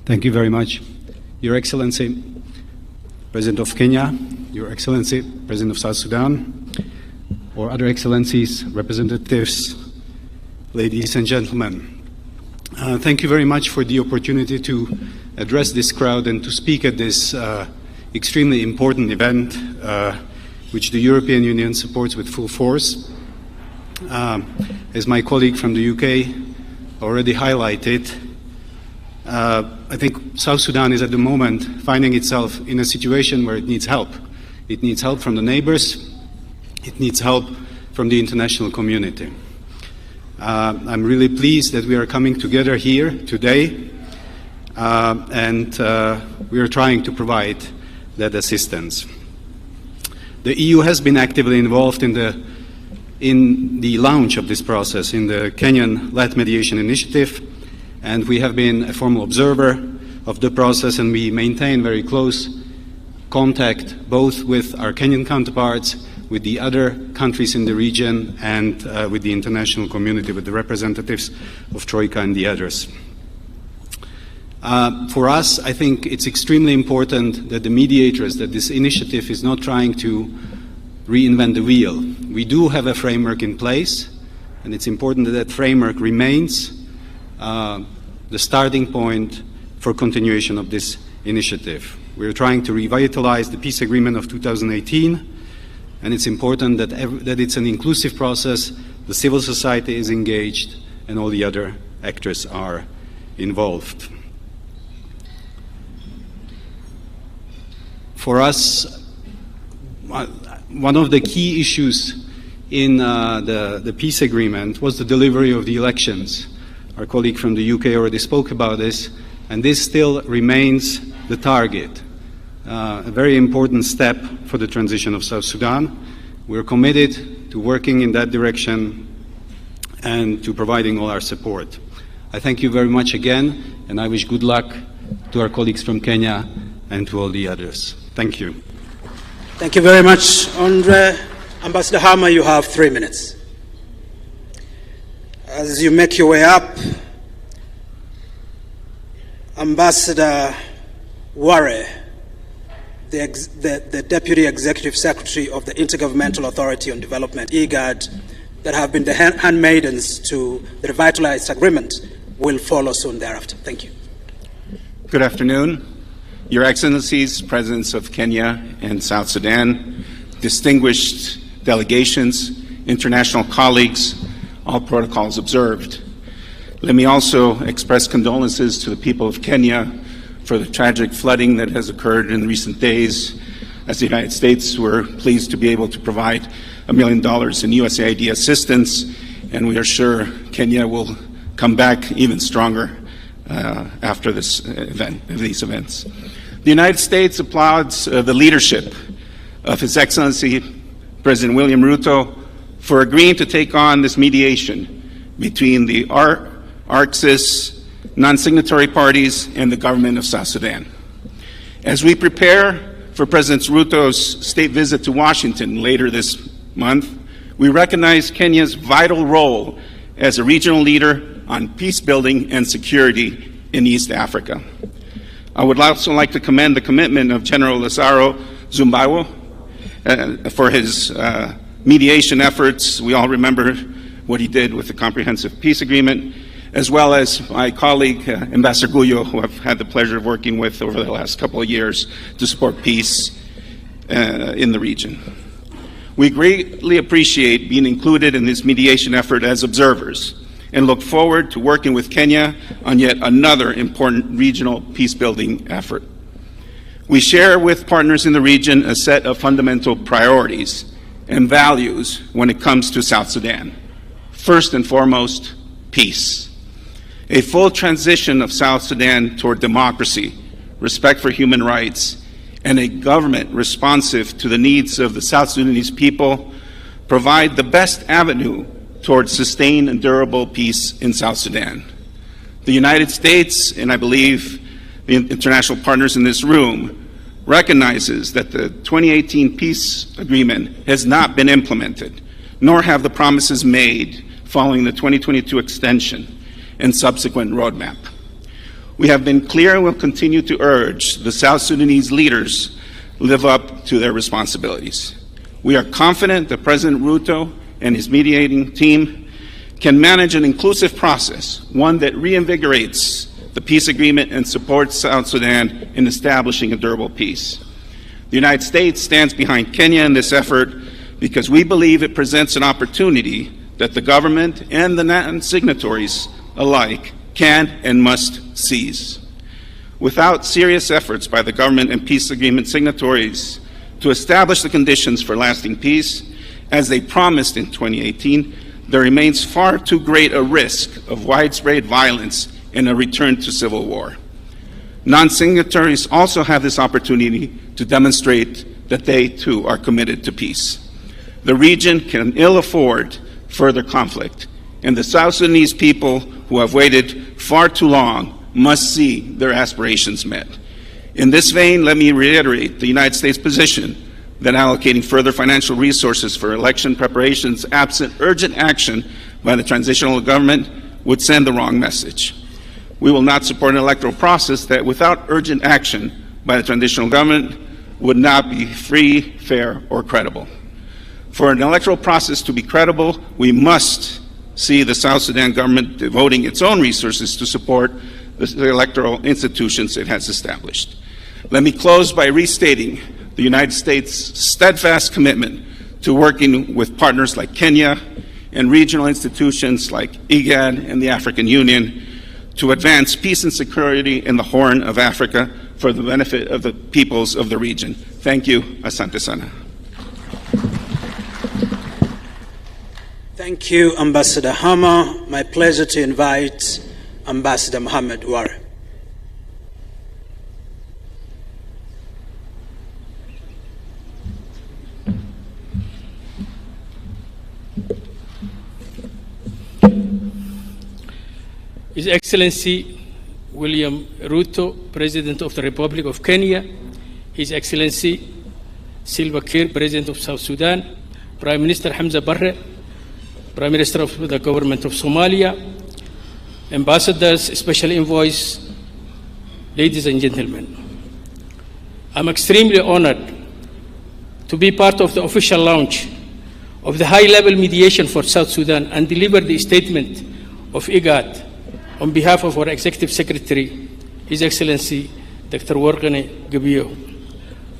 Thank you very much. Your Excellency, President of Kenya, Your Excellency, President of South Sudan, or other excellencies, representatives, ladies and gentlemen. Thank you very much for the opportunity to address this crowd and to speak at this extremely important event, which the European Union supports with full force. As my colleague from the UK already highlighted, I think South Sudan is at the moment finding itself in a situation where it needs help. It needs help from the neighbors. It needs help from the international community. I'm really pleased that we are coming together here today, and we are trying to provide that assistance. The EU has been actively involved in the launch of this process in the Kenyan-led mediation initiative, and we have been a formal observer of the process, and we maintain very close contact both with our Kenyan counterparts, with the other countries in the region, and with the international community, with the representatives of Troika and the others. For us, I think it's extremely important that the mediators, that this initiative is not trying to reinvent the wheel. We do have a framework in place, and it's important that that framework remains the starting point for continuation of this initiative. We're trying to revitalize the peace agreement of 2018, and it's important that it's an inclusive process, the civil society is engaged, and all the other actors are involved. For us, one of the key issues in the peace agreement was the delivery of the elections. Our colleague from the UK already spoke about this, and this still remains the target. A very important step for the transition of South Sudan. We're committed to working in that direction and to providing all our support. I thank you very much again, and I wish good luck to our colleagues from Kenya and to all the others. Thank you. Thank you very much, Ambassador Hammer. You have 3 minutes. As you make your way up, Ambassador Ware, the Deputy Executive Secretary of the Intergovernmental Authority on Development, IGAD, that have been the handmaidens to the revitalized agreement, will follow soon thereafter. Thank you. Good afternoon. Your Excellencies, Presidents of Kenya and South Sudan, distinguished delegations, international colleagues, all protocols observed. Let me also express condolences to the people of Kenya for the tragic flooding that has occurred in recent days. As the United States, we're pleased to be able to provide $1 million in USAID assistance, and we are sure Kenya will come back even stronger after these events. The United States applauds the leadership of His Excellency President William Ruto for agreeing to take on this mediation between the ARCSIS, non-signatory parties, and the government of South Sudan. As we prepare for President Ruto's state visit to Washington later this month, we recognize Kenya's vital role as a regional leader on peace building and security in East Africa. I would also like to commend the commitment of General Lazaro Zumbawo for his mediation efforts. We all remember what he did with the Comprehensive Peace Agreement, as well as my colleague, Ambassador Guyo, who I've had the pleasure of working with over the last couple of years to support peace in the region. We greatly appreciate being included in this mediation effort as observers and look forward to working with Kenya on yet another important regional peace-building effort. We share with partners in the region a set of fundamental priorities and values when it comes to South Sudan. First and foremost, peace. A full transition of South Sudan toward democracy, respect for human rights, and a government responsive to the needs of the South Sudanese people provide the best avenue towards sustained and durable peace in South Sudan. The United States, and I believe the international partners in this room, recognizes that the 2018 peace agreement has not been implemented, nor have the promises made following the 2022 extension and subsequent roadmap. We have been clear and will continue to urge the South Sudanese leaders live up to their responsibilities. We are confident that President Ruto and his mediating team can manage an inclusive process, one that reinvigorates the peace agreement and supports South Sudan in establishing a durable peace. The United States stands behind Kenya in this effort because we believe it presents an opportunity that the government and the non-signatories alike can and must seize. Without serious efforts by the government and peace agreement signatories to establish the conditions for lasting peace, as they promised in 2018, there remains far too great a risk of widespread violence and a return to civil war. Non-signatories also have this opportunity to demonstrate that they too are committed to peace. The region can ill afford further conflict, and the South Sudanese people who have waited far too long must see their aspirations met. In this vein, let me reiterate the United States position that allocating further financial resources for election preparations absent urgent action by the transitional government would send the wrong message. We will not support an electoral process that, without urgent action by the transitional government, would not be free, fair, or credible. For an electoral process to be credible, we must see the South Sudan government devoting its own resources to support the electoral institutions it has established. Let me close by restating the United States' steadfast commitment to working with partners like Kenya and regional institutions like IGAD and the African Union to advance peace and security in the Horn of Africa for the benefit of the peoples of the region. Thank you. Asante sana. Thank you, Ambassador Hammer. My pleasure to invite Ambassador Mohamed Ouare. His Excellency William Ruto, President of the Republic of Kenya, His Excellency Salva Kiir, President of South Sudan, Prime Minister Hamza Barre, Prime Minister of the Government of Somalia, Ambassadors, Special Envoys, ladies and gentlemen. I'm extremely honored to be part of the official launch of the high-level mediation for South Sudan and deliver the statement of IGAD on behalf of our Executive Secretary, His Excellency Dr. Wargane Gabio.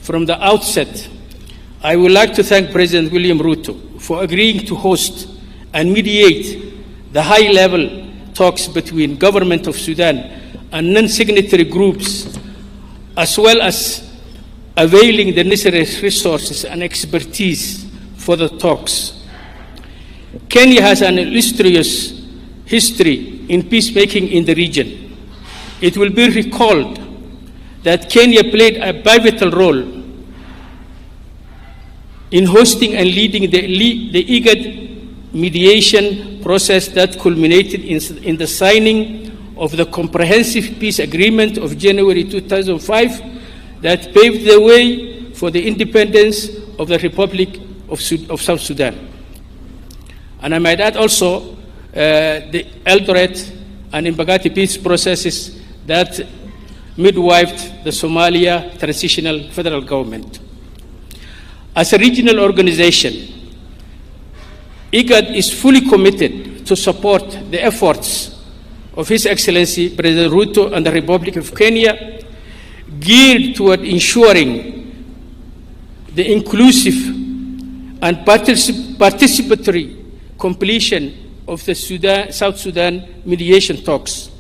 From the outset, I would like to thank President William Ruto for agreeing to host and mediate the high-level talks between Government of Sudan and non-signatory groups, as well as availing the necessary resources and expertise for the talks. Kenya has an illustrious history in peacemaking in the region. It will be recalled that Kenya played a pivotal role in hosting and leading the IGAD mediation process that culminated in the signing of the Comprehensive Peace Agreement of January 2005 that paved the way for the independence of the Republic of South Sudan. And I might add also the Eldoret and Embagati peace processes that midwifed the Somalia transitional federal government. As a regional organization, IGAD is fully committed to support the efforts of His Excellency President Ruto and the Republic of Kenya, geared toward ensuring the inclusive and participatory completion of the South Sudan mediation talks.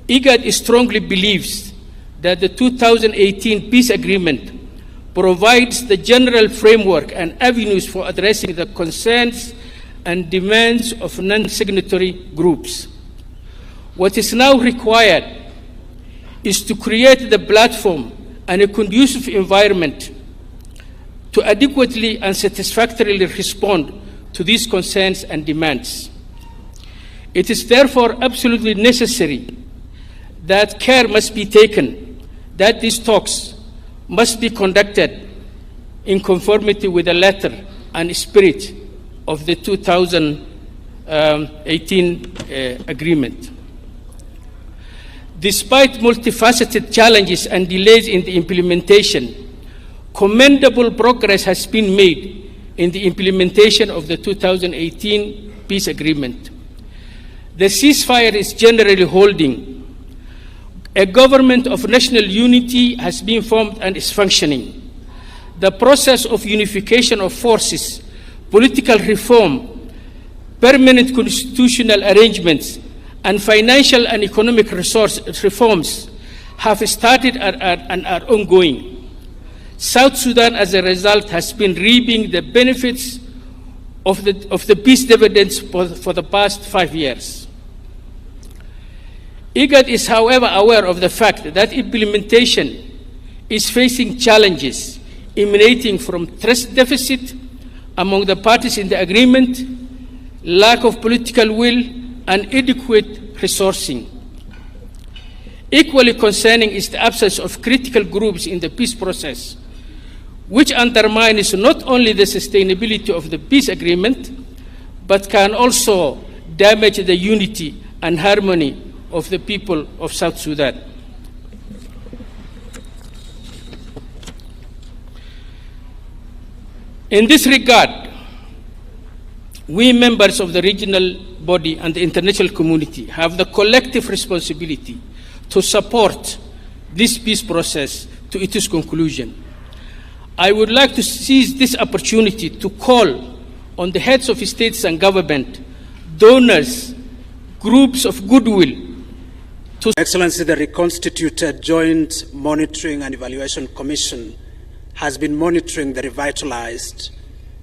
IGAD strongly believes that the 2018 peace agreement provides the general framework and avenues for addressing the concerns and demands of non-signatory groups. What is now required is to create the platform and a conducive environment to adequately and satisfactorily respond to these concerns and demands. It is therefore absolutely necessary that care must be taken that these talks must be conducted in conformity with the letter and spirit of the 2018 agreement. Despite multifaceted challenges and delays in the implementation, commendable progress has been made in the implementation of the 2018 peace agreement. The ceasefire is generally holding. A government of national unity has been formed and is functioning. The process of unification of forces, political reform, permanent constitutional arrangements, and financial and economic resource reforms have started and are ongoing. South Sudan, as a result, has been reaping the benefits of the peace dividends for the past 5 years. IGAD is, however, aware of the fact that implementation is facing challenges emanating from trust deficit among the parties in the agreement, lack of political will, and inadequate resourcing. Equally concerning is the absence of critical groups in the peace process, which undermines not only the sustainability of the peace agreement, but can also damage the unity and harmony of the people of South Sudan. In this regard, we members of the regional body and the international community have the collective responsibility to support this peace process to its conclusion. I would like to seize this opportunity to call on the heads of states and government, donors, groups of goodwill. Excellency, the reconstituted Joint Monitoring and Evaluation Commission has been monitoring the revitalized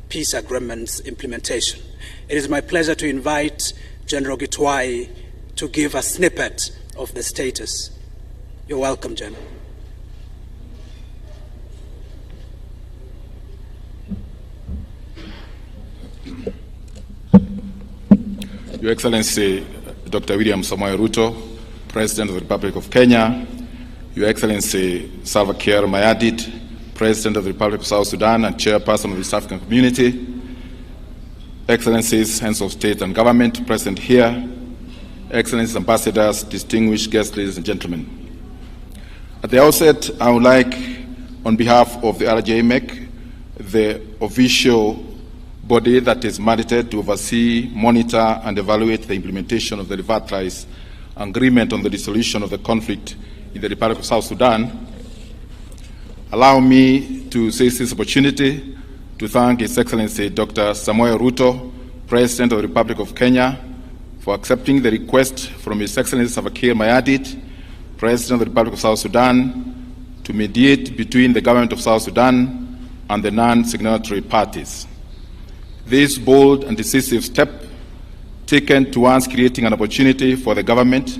peace agreement's implementation. It is my pleasure to invite General Gitwai to give a snippet of the status. You're welcome, General. Your Excellency, Dr. William Samoei Ruto, President of the Republic of Kenya, Your Excellency Salva Kiir Mayardit, President of the Republic of South Sudan and Chairperson of the East African Community, Excellencies, Heads of State and Government present here, Excellencies, Ambassadors, distinguished guests, ladies and gentlemen. At the outset, I would like, on behalf of the AJAABU, the official body that is mandated to oversee, monitor, and evaluate the implementation of the revitalized agreement on the dissolution of the conflict in the Republic of South Sudan, allow me to seize this opportunity to thank His Excellency Dr. Samoei Ruto, President of the Republic of Kenya, for accepting the request from His Excellency Salva Kiir Mayardit, President of the Republic of South Sudan, to mediate between the government of South Sudan and the non-signatory parties. This bold and decisive step, taken towards creating an opportunity for the government,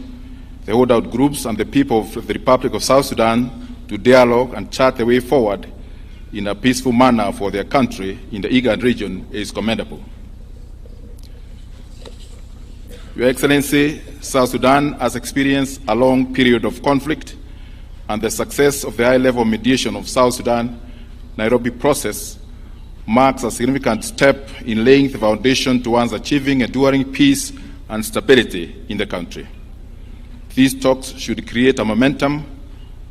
the holdout groups, and the people of the Republic of South Sudan to dialogue and chart the way forward in a peaceful manner for their country in the IGAD region is commendable. Your Excellency, South Sudan has experienced a long period of conflict, and the success of the high-level mediation of South Sudan Nairobi process marks a significant step in laying the foundation towards achieving enduring peace and stability in the country. These talks should create a momentum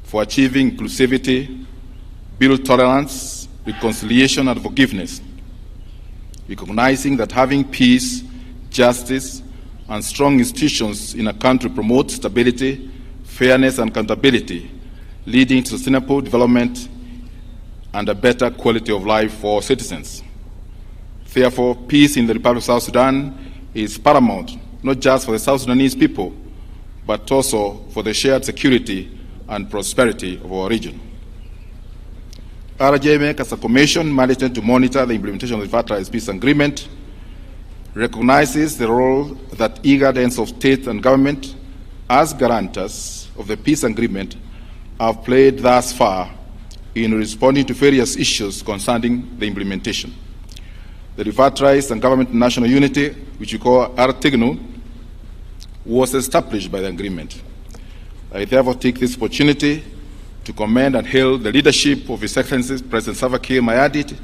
for achieving inclusivity, build tolerance, reconciliation, and forgiveness, recognizing that having peace, justice, and strong institutions in a country promotes stability, fairness, and accountability, leading to sustainable development and a better quality of life for citizens. Therefore, peace in the Republic of South Sudan is paramount, not just for the South Sudanese people, but also for the shared security and prosperity of our region. AJAABU, as a commission mandated to monitor the implementation of the revitalized peace agreement, recognizes the role that IGAD heads of state and government, as guarantors of the peace agreement, have played thus far in responding to various issues concerning the implementation. The revitalized and government national unity, which we call RTGNU, was established by the agreement. I therefore take this opportunity to commend and hail the leadership of His Excellency President Salva Kiir Mayardit,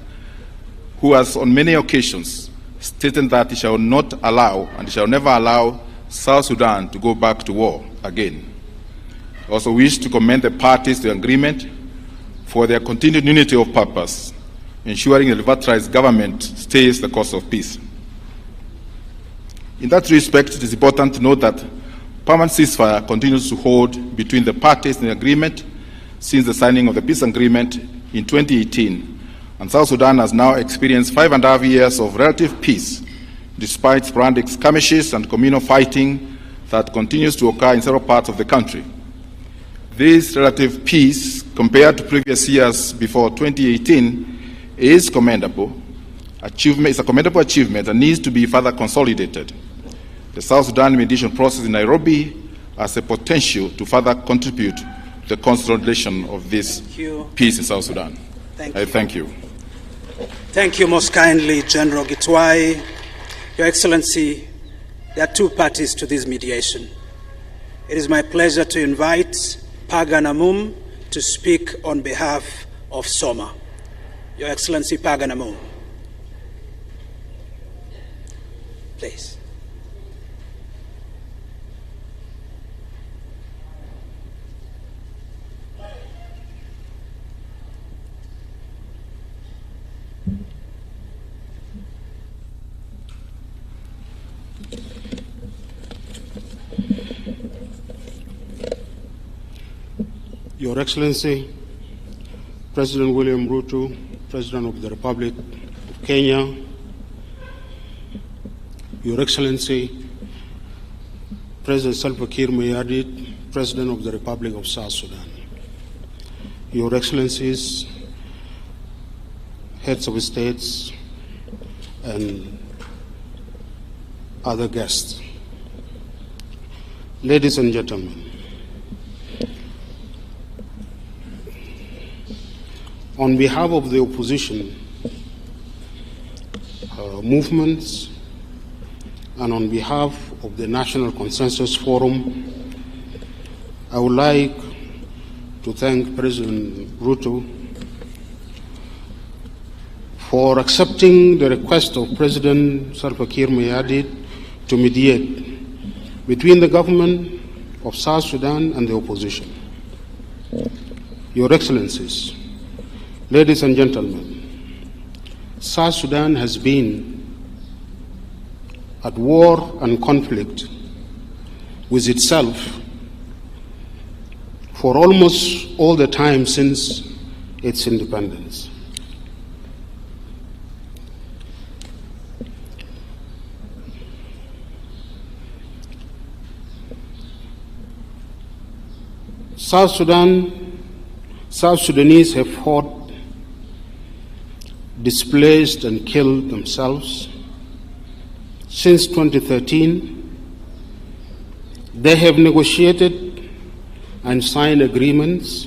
who has on many occasions stated that he shall not allow and shall never allow South Sudan to go back to war again. I also wish to commend the parties to the agreement for their continued unity of purpose, ensuring the advertised government stays the course of peace. In that respect, it is important to note that permanent ceasefire continues to hold between the parties in the agreement since the signing of the peace agreement in 2018, and South Sudan has now experienced 5.5 years of relative peace, despite sporadic skirmishes and communal fighting that continues to occur in several parts of the country. This relative peace, compared to previous years before 2018, is commendable. It's a commendable achievement and needs to be further consolidated. The South Sudan mediation process in Nairobi has the potential to further contribute to the consolidation of this peace in South Sudan. Thank you. Thank you most kindly, General Gitwai. Your Excellency, there are two parties to this mediation. It is my pleasure to invite Paganamum to speak on behalf of Soma. Your Excellency Paganamum. Please. Your Excellency, President William Ruto, President of the Republic of Kenya, Your Excellency, President Salva Kiir Mayardit, President of the Republic of South Sudan, Your Excellencies, heads of states, and other guests, ladies and gentlemen, on behalf of the opposition movements and on behalf of the National Consensus Forum, I would like to thank President Ruto for accepting the request of President Salva Kiir Mayardit to mediate between the government of South Sudan and the opposition. Your Excellencies, ladies and gentlemen, South Sudan has been at war and conflict with itself for almost all the time since its independence. South Sudanese have fought, displaced and killed themselves. Since 2013, they have negotiated and signed agreements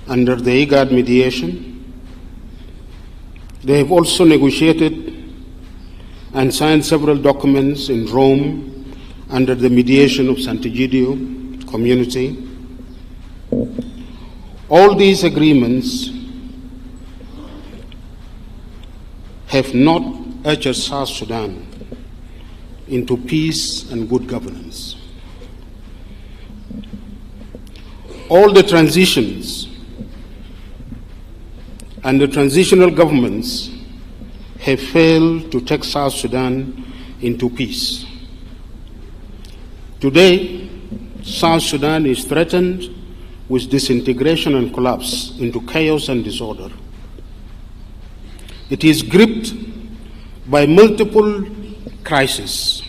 under the IGAD mediation. They have also negotiated and signed several documents in Rome under the mediation of Sant'Egidio community. All these agreements have not ushered South Sudan into peace and good governance. All the transitions and the transitional governments have failed to take South Sudan into peace. Today, South Sudan is threatened with disintegration and collapse into chaos and disorder. It is gripped by multiple crises.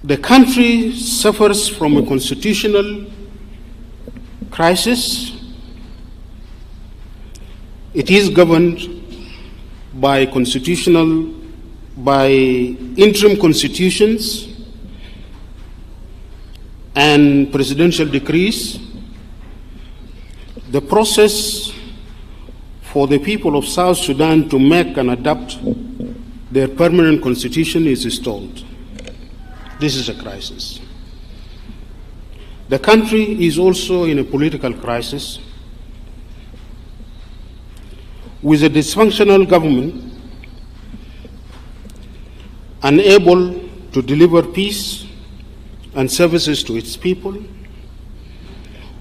The country suffers from a constitutional crisis. It is governed by interim constitutions and presidential decrees. The process for the people of South Sudan to make and adopt their permanent constitution is stalled. This is a crisis. The country is also in a political crisis with a dysfunctional government unable to deliver peace and services to its people,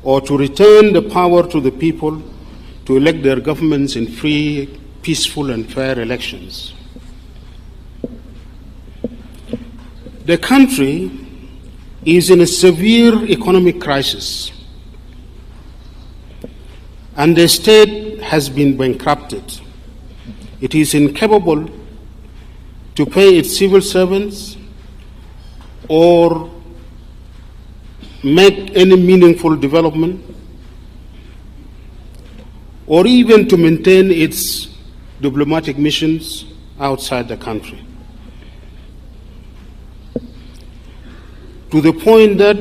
or to return the power to the people to elect their governments in free, peaceful, and fair elections. The country is in a severe economic crisis, and the state has been bankrupted. It is incapable to pay its civil servants or make any meaningful development, or even to maintain its diplomatic missions outside the country. To the point that